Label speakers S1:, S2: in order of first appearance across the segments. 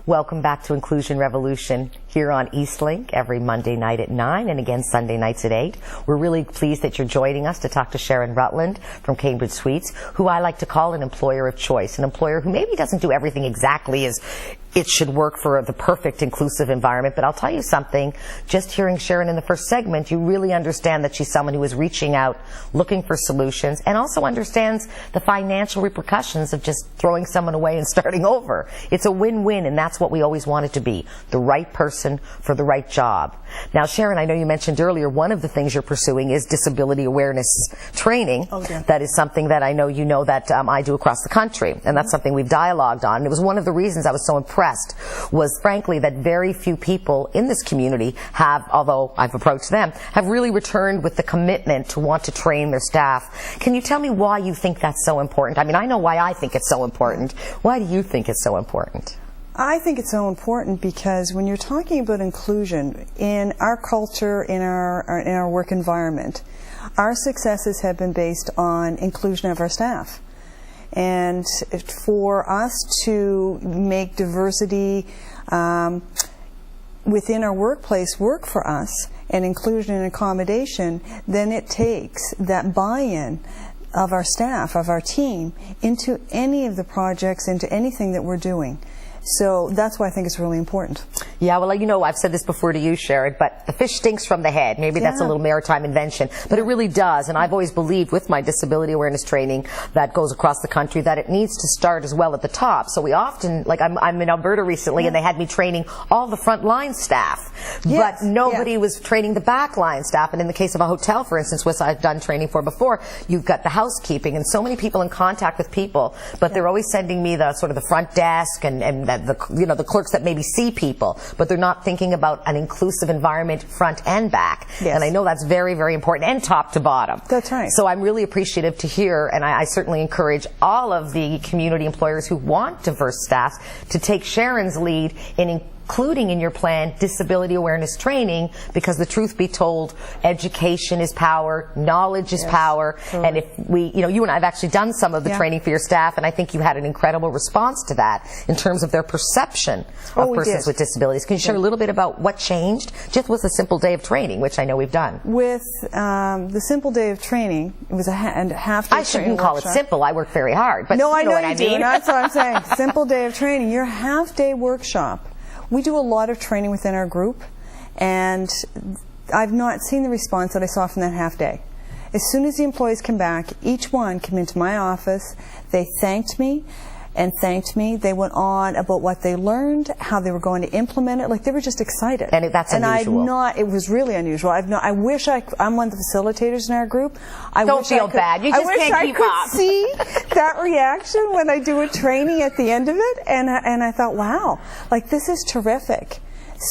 S1: Welcome back to Inclusion Revolution here on Eastlink every Monday night at 9 and again Sunday nights at 8. We're really pleased that you're joining us to talk to Sharon Rutland from Cambridge Suites, who I like to call an employer of choice, an employer who maybe doesn't do everything exactly as it should work for the perfect inclusive environment. But I'll tell you something, just hearing Sharon in the first segment, you really understand that she's someone who is reaching out, looking for solutions, and also understands the financial repercussions of just throwing someone away and starting over. It's a win-win, and that's what we always want it to be, the right person for the right job. Now, Sharon, I know you mentioned earlier one of the things you're pursuing is disability awareness training.
S2: Oh, yeah.
S1: That is something that I know you know that I do across the country, and that's something we've dialogued on. And it was one of the reasons I was so impressed was, frankly, that very few people in this community have, although I've approached them, have really returned with the commitment to want to train their staff. Can you tell me why you think that's so important? I mean, I know why I think it's so important. Why do you think it's so important?
S2: I think it's so important because when you're talking about inclusion in our culture, in our work environment, our successes have been based on inclusion of our staff. And for us to make diversity within our workplace work for us, and inclusion and accommodation, then it takes that buy-in of our staff, of our team, into any of the projects, into anything that we're doing. So that's why I think it's really important.
S1: Yeah, well, you know, I've said this before to you, Sharon, but the fish stinks from the head. Maybe that's a little maritime invention, but it really does. And I've always believed with my disability awareness training that goes across the country that it needs to start as well at the top. So we often, like I'm in Alberta recently, and they had me training all the frontline staff, but nobody was training the backline staff. And in the case of a hotel, for instance, which I've done training for before, you've got the housekeeping and so many people in contact with people, but they're always sending me the sort of the front desk and the clerks that maybe see people, but they're not thinking about an inclusive environment front and back.
S2: Yes.
S1: And I know that's very, very important, and top to bottom.
S2: That's right.
S1: So I'm really appreciative to hear, and I certainly encourage all of the community employers who want diverse staff to take Sharon's lead in including in your plan disability awareness training, because the truth be told, education is power, knowledge is power, and if we, you and I have actually done some of the training for your staff, and I think you had an incredible response to that in terms of their perception of persons with disabilities. Can you share a little bit about what changed just with a simple day of training, which I know we've done?
S2: With the simple day of training, it was a half day.
S1: I shouldn't call it simple. I work very hard, but
S2: no,
S1: you know what
S2: you
S1: I mean.
S2: Do. That's what I'm saying. Simple day of training. Your half day workshop. We do a lot of training within our group, and I've not seen the response that I saw from that half day. As soon as the employees come back, each one came into my office, they thanked me. They went on about what they learned, how they were going to implement it. Like, they were just excited.
S1: And that's unusual.
S2: It was really unusual. I wish I'm one of the facilitators in our group.
S1: Don't feel bad. You just can't keep up.
S2: I wish I could see that reaction when I do a training at the end of it. And I thought, wow, like, this is terrific.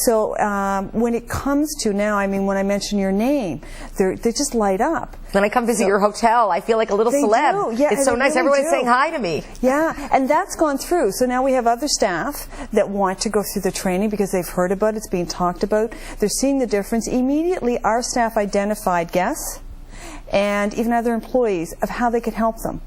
S2: So when it comes to now, I mean, when I mention your name, they just light up.
S1: When I come visit your hotel, I feel like a little celeb.
S2: Yeah,
S1: it's so nice.
S2: Really
S1: Everyone's saying hi to me.
S2: Yeah, and that's gone through. So now we have other staff that want to go through the training because they've heard about it. It's being talked about. They're seeing the difference. Immediately, our staff identified guests and even other employees of how they could help them.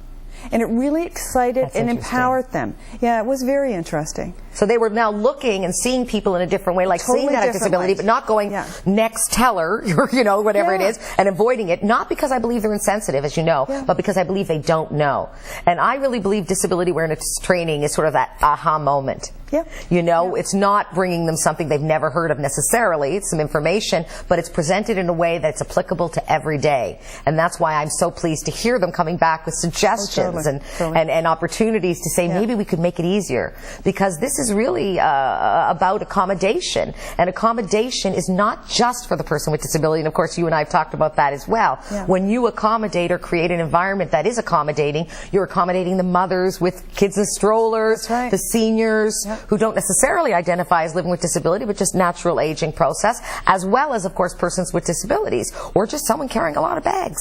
S2: And it really excited and empowered them. Yeah, it was very interesting.
S1: So they were now looking and seeing people in a different way, like seeing that disability, but not going next tell her, or whatever it is, and avoiding it. Not because I believe they're insensitive, as you know, but because I believe they don't know. And I really believe disability awareness training is sort of that aha moment. It's not bringing them something they've never heard of necessarily. It's some information, but it's presented in a way that's applicable to every day. And that's why I'm so pleased to hear them coming back with suggestions and opportunities to say maybe we could make it easier. Because this is really about accommodation. And accommodation is not just for the person with disability. And of course, you and I have talked about that as well. When you accommodate or create an environment that is accommodating, you're accommodating the mothers with kids in strollers, the seniors, who don't necessarily identify as living with disability, but just natural aging process, as well as, of course, persons with disabilities, or just someone carrying a lot of bags.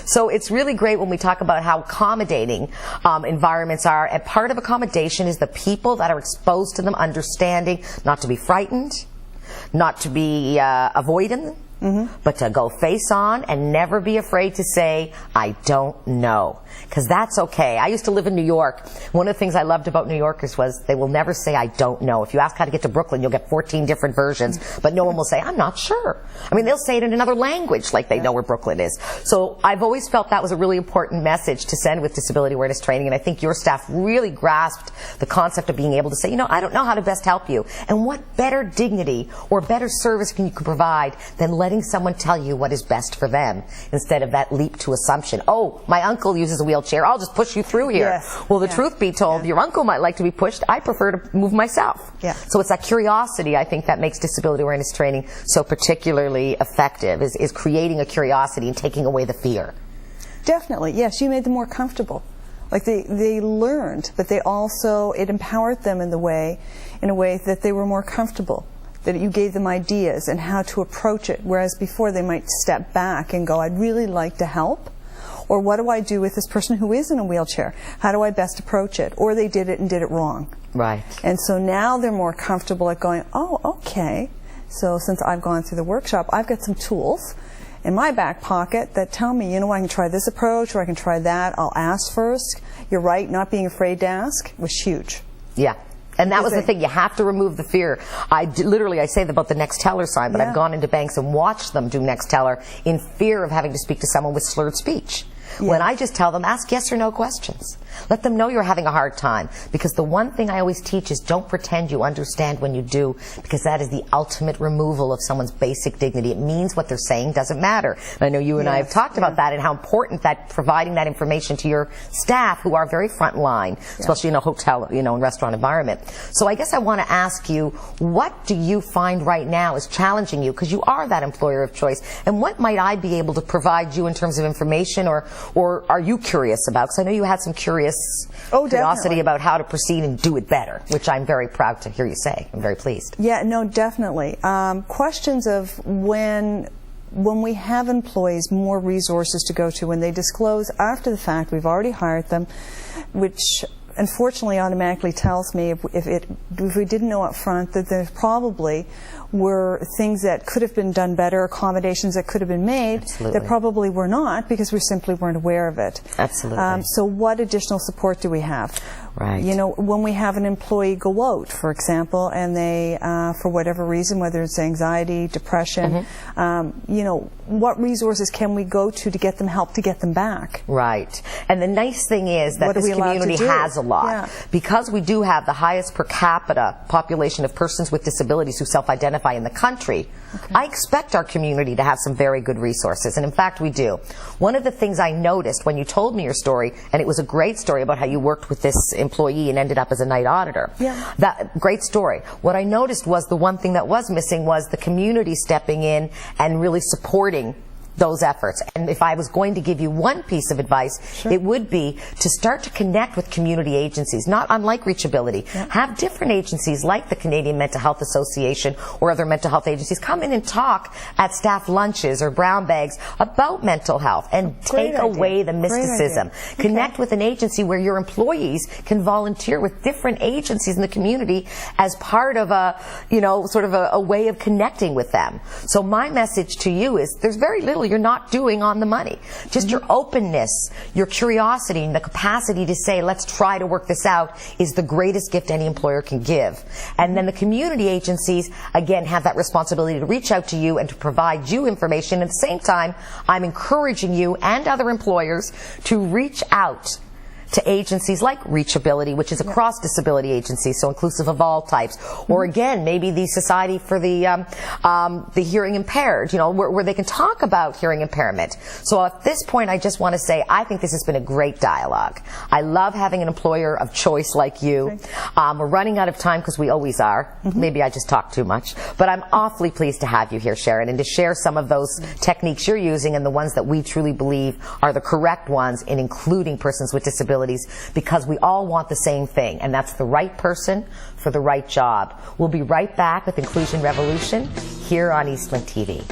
S1: So it's really great when we talk about how accommodating environments are, and part of accommodation is the people that are exposed to them understanding not to be frightened, not to be avoidant, but to go face on and never be afraid to say, I don't know. Because that's okay. I used to live in New York. One of the things I loved about New Yorkers was they will never say, I don't know. If you ask how to get to Brooklyn, you'll get 14 different versions, but no one will say, I'm not sure. I mean, they'll say it in another language like they know where Brooklyn is. So I've always felt that was a really important message to send with disability awareness training, and I think your staff really grasped the concept of being able to say, you know, I don't know how to best help you. And what better dignity or better service can you provide than letting someone tell you what is best for them instead of that leap to assumption. Oh, my uncle uses a wheelchair. I'll just push you through here.
S2: Yes.
S1: Well, the truth be told, your uncle might like to be pushed. I prefer to move myself. So it's that curiosity, I think, that makes disability awareness training so particularly effective, is creating a curiosity and taking away the fear.
S2: Definitely. Yes, you made them more comfortable. Like they learned, but they also, it empowered them in a way that they were more comfortable. That you gave them ideas and how to approach it, whereas before they might step back and go, I'd really like to help. Or what do I do with this person who is in a wheelchair? How do I best approach it? Or they did it and did it wrong.
S1: Right.
S2: And so now they're more comfortable at going, oh, okay. So since I've gone through the workshop, I've got some tools in my back pocket that tell me, you know, I can try this approach or I can try that. I'll ask first. You're right, not being afraid to ask was huge.
S1: Yeah. And that was the thing. You have to remove the fear. I say about the next teller sign, but I've gone into banks and watched them do next teller in fear of having to speak to someone with slurred speech. When I just tell them, ask yes or no questions. Let them know you're having a hard time. Because the one thing I always teach is don't pretend you understand when you do, because that is the ultimate removal of someone's basic dignity. It means what they're saying doesn't matter. And I know you and I have talked about that and how important that providing that information to your staff who are very front line, especially in a hotel, you know, and restaurant environment. So I guess I want to ask you, what do you find right now is challenging you? Because you are that employer of choice. And what might I be able to provide you in terms of information, or are you curious about? Because I know you had some curiosity about how to proceed and do it better, which I'm very proud to hear you say. I'm very pleased.
S2: Yeah, no, definitely. Questions of when we have employees, more resources to go to, when they disclose after the fact we've already hired them, which unfortunately automatically tells me if we didn't know up front that there probably were things that could have been done better, accommodations that could have been made that probably were not because we simply weren't aware of it.
S1: Absolutely.
S2: So what additional support do we have?
S1: Right.
S2: You know, when we have an employee go out, for example, and they, for whatever reason, whether it's anxiety, depression, you know, what resources can we go to get them help to get them back?
S1: Right. And the nice thing is that this community has a lot.
S2: Yeah.
S1: Because we do have the highest per capita population of persons with disabilities who self-identify in the country, I expect our community to have some very good resources. And in fact, we do. One of the things I noticed when you told me your story, and it was a great story about how you worked with this employee and ended up as a night auditor.
S2: Yeah.
S1: That great story. What I noticed was the one thing that was missing was the community stepping in and really supporting those efforts. And if I was going to give you one piece of advice, it would be to start to connect with community agencies, not unlike Reachability. Have different agencies like the Canadian Mental Health Association or other mental health agencies come in and talk at staff lunches or brown bags about mental health and take away the mysticism. Connect with an agency where your employees can volunteer with different agencies in the community as part of a, you know, sort of a way of connecting with them. So my message to you is there's very little you're not doing on the money. Just your openness, your curiosity, and the capacity to say, let's try to work this out is the greatest gift any employer can give. And then the community agencies, again, have that responsibility to reach out to you and to provide you information. At the same time, I'm encouraging you and other employers to reach out to agencies like Reachability, which is a cross-disability agency, so inclusive of all types. Or again, maybe the Society for the Hearing Impaired, you know, where they can talk about hearing impairment. So at this point, I just want to say, I think this has been a great dialogue. I love having an employer of choice like you. We're running out of time because we always are. Maybe I just talk too much. But I'm awfully pleased to have you here, Sharon, and to share some of those techniques you're using and the ones that we truly believe are the correct ones in including persons with disabilities, because we all want the same thing, and that's the right person for the right job. We'll be right back with Inclusion Revolution here on Eastland TV.